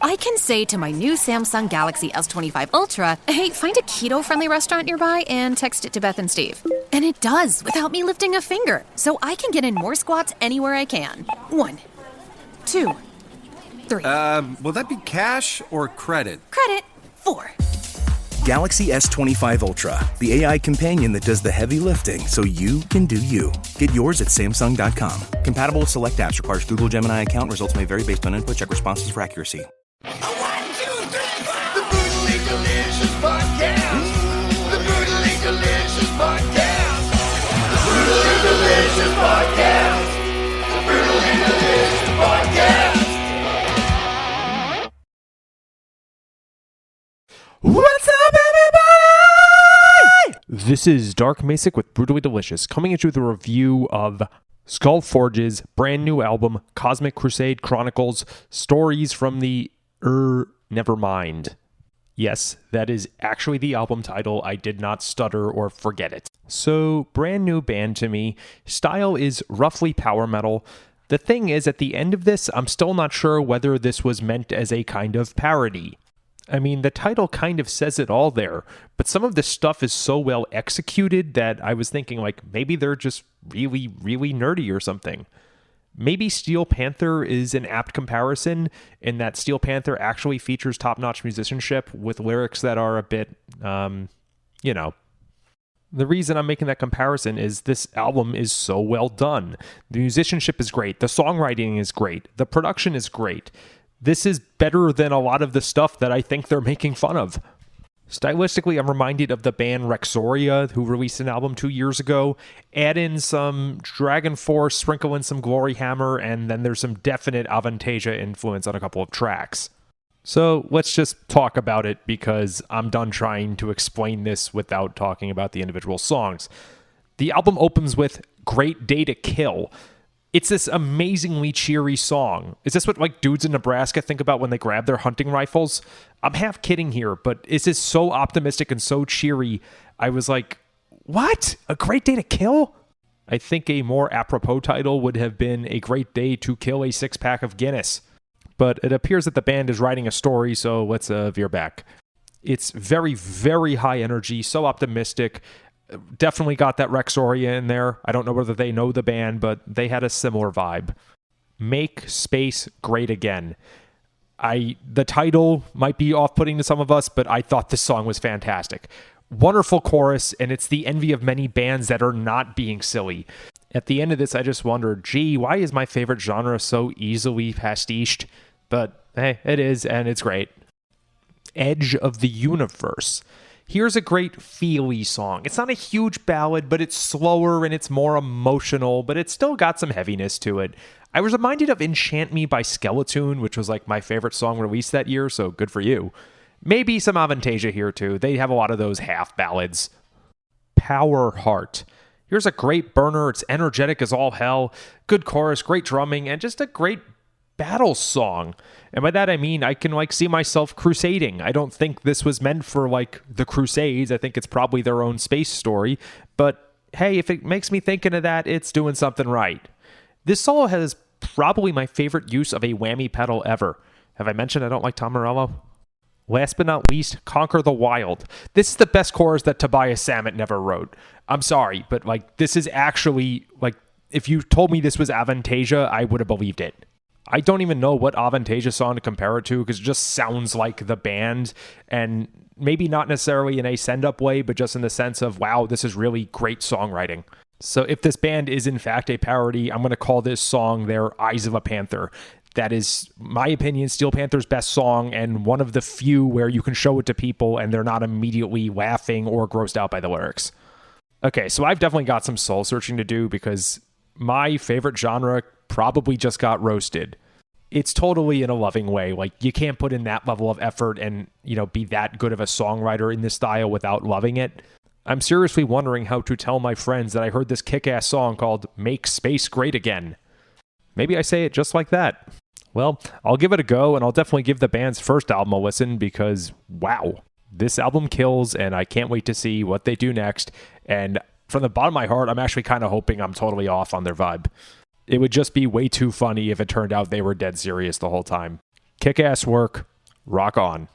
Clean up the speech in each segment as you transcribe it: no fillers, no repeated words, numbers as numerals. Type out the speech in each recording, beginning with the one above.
I can say to my new Samsung Galaxy S25 Ultra, hey, find a keto-friendly restaurant nearby and text it to Beth and Steve. And it does, without me lifting a finger. So I can get in more squats anywhere I can. 1, 2, 3. Will that be cash or credit? Credit. 4. Galaxy S25 Ultra, the AI companion that does the heavy lifting so you can do you. Get yours at Samsung.com. Compatible with select apps. Requires Google Gemini account. Results may vary based on input. Check responses for accuracy. 1, 2, 3, 4. The Brutally Delicious Podcast. The Brutally Delicious Podcast. The Brutally Delicious Podcast. The Brutally Delicious Podcast. What's up, everybody? This is Dark Macek with Brutally Delicious, coming at you with a review of Sculforge's brand new album, Cosmic Crusade Chronicles, Stories from the Nevermind. Yes, that is actually the album title. I did not stutter or forget it. So, brand new band to me. Style is roughly power metal. The thing is, at the end of this, I'm still not sure whether this was meant as a kind of parody. I mean, the title kind of says it all there, but some of this stuff is so well executed that I was thinking, like, maybe they're just really, really nerdy or something. Maybe Steel Panther is an apt comparison in that Steel Panther actually features top-notch musicianship with lyrics that are a bit, you know. The reason I'm making that comparison is this album is so well done. The musicianship is great. The songwriting is great. The production is great. This is better than a lot of the stuff that I think they're making fun of. Stylistically, I'm reminded of the band Rexoria, who released an album 2 years ago. Add in some Dragon Force, sprinkle in some Glory Hammer, and then there's some definite Avantasia influence on a couple of tracks. So let's just talk about it, because I'm done trying to explain this without talking about the individual songs. The album opens with Great Day to Kill. It's this amazingly cheery song. Is this what, like, dudes in Nebraska think about when they grab their hunting rifles? I'm half kidding here, but it's just so optimistic and so cheery. I was like, what? A great day to kill? I think a more apropos title would have been A Great Day to Kill a Six-Pack of Guinness. But it appears that the band is writing a story, so let's veer back. It's very, very high energy, so optimistic. Definitely got that Rexoria in there. I don't know whether they know the band, but they had a similar vibe. Make Space Great Again. The title might be off-putting to some of us, but I thought this song was fantastic. Wonderful chorus, and it's the envy of many bands that are not being silly. At the end of this, I just wondered, gee, why is my favorite genre so easily pastiched? But hey, it is, and it's great. Edge of the Universe. Here's a great feely song. It's not a huge ballad, but it's slower and it's more emotional, but it's still got some heaviness to it. I was reminded of Enchant Me by Skeleton, which was like my favorite song released that year, so good for you. Maybe some Avantasia here too. They have a lot of those half ballads. Power Heart. Here's a great burner. It's energetic as all hell. Good chorus, great drumming, and just a great battle song. And by that I mean I can like see myself crusading. I don't think this was meant for like the Crusades. I think it's probably their own space story. But hey, if it makes me thinking of that, it's doing something right. This solo has probably my favorite use of a whammy pedal ever. Have I mentioned I don't like Tom Morello? Last but not least, Conquer the Wild. This is the best chorus that Tobias Sammet never wrote. I'm sorry, but like this is actually like if you told me this was Avantasia, I would have believed it. I don't even know what Avantasia song to compare it to because it just sounds like the band, and maybe not necessarily in a send-up way, but just in the sense of, wow, this is really great songwriting. So if this band is in fact a parody, I'm going to call this song their Eyes of a Panther. That is, my opinion, Steel Panther's best song and one of the few where you can show it to people and they're not immediately laughing or grossed out by the lyrics. Okay, so I've definitely got some soul searching to do because my favorite genre probably just got roasted. It's totally in a loving way. Like, you can't put in that level of effort and, you know, be that good of a songwriter in this style without loving it. I'm seriously wondering how to tell my friends that I heard this kick-ass song called Make Space Great Again. Maybe I say it just like that. Well, I'll give it a go, and I'll definitely give the band's first album a listen because, wow, this album kills, and I can't wait to see what they do next. And from the bottom of my heart, I'm actually kind of hoping I'm totally off on their vibe. It would just be way too funny if it turned out they were dead serious the whole time. Kick-ass work. Rock on.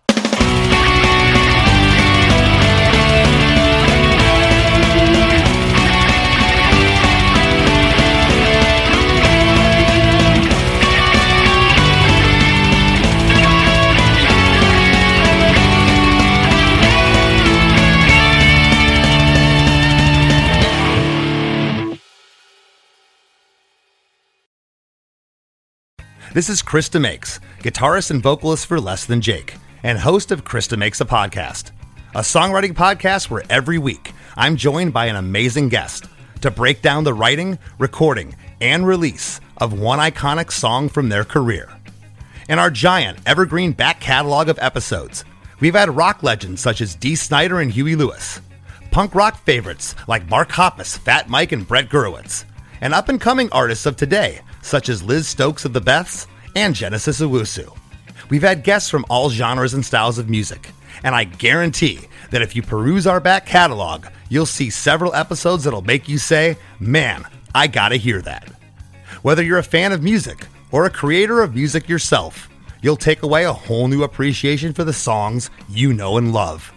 This is Krista Makes, guitarist and vocalist for Less Than Jake, and host of Krista Makes a Podcast, a songwriting podcast where every week I'm joined by an amazing guest to break down the writing, recording, and release of one iconic song from their career. In our giant evergreen back catalog of episodes, we've had rock legends such as Dee Snider and Huey Lewis, punk rock favorites like Mark Hoppus, Fat Mike, and Brett Gurewitz, and up-and-coming artists of today such as Liz Stokes of the Beths and Genesis Owusu. We've had guests from all genres and styles of music, and I guarantee that if you peruse our back catalog, you'll see several episodes that'll make you say, man, I gotta hear that. Whether you're a fan of music or a creator of music yourself, you'll take away a whole new appreciation for the songs you know and love.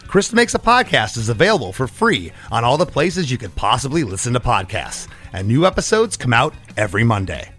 Krista Makes a Podcast is available for free on all the places you could possibly listen to podcasts, and new episodes come out every Monday.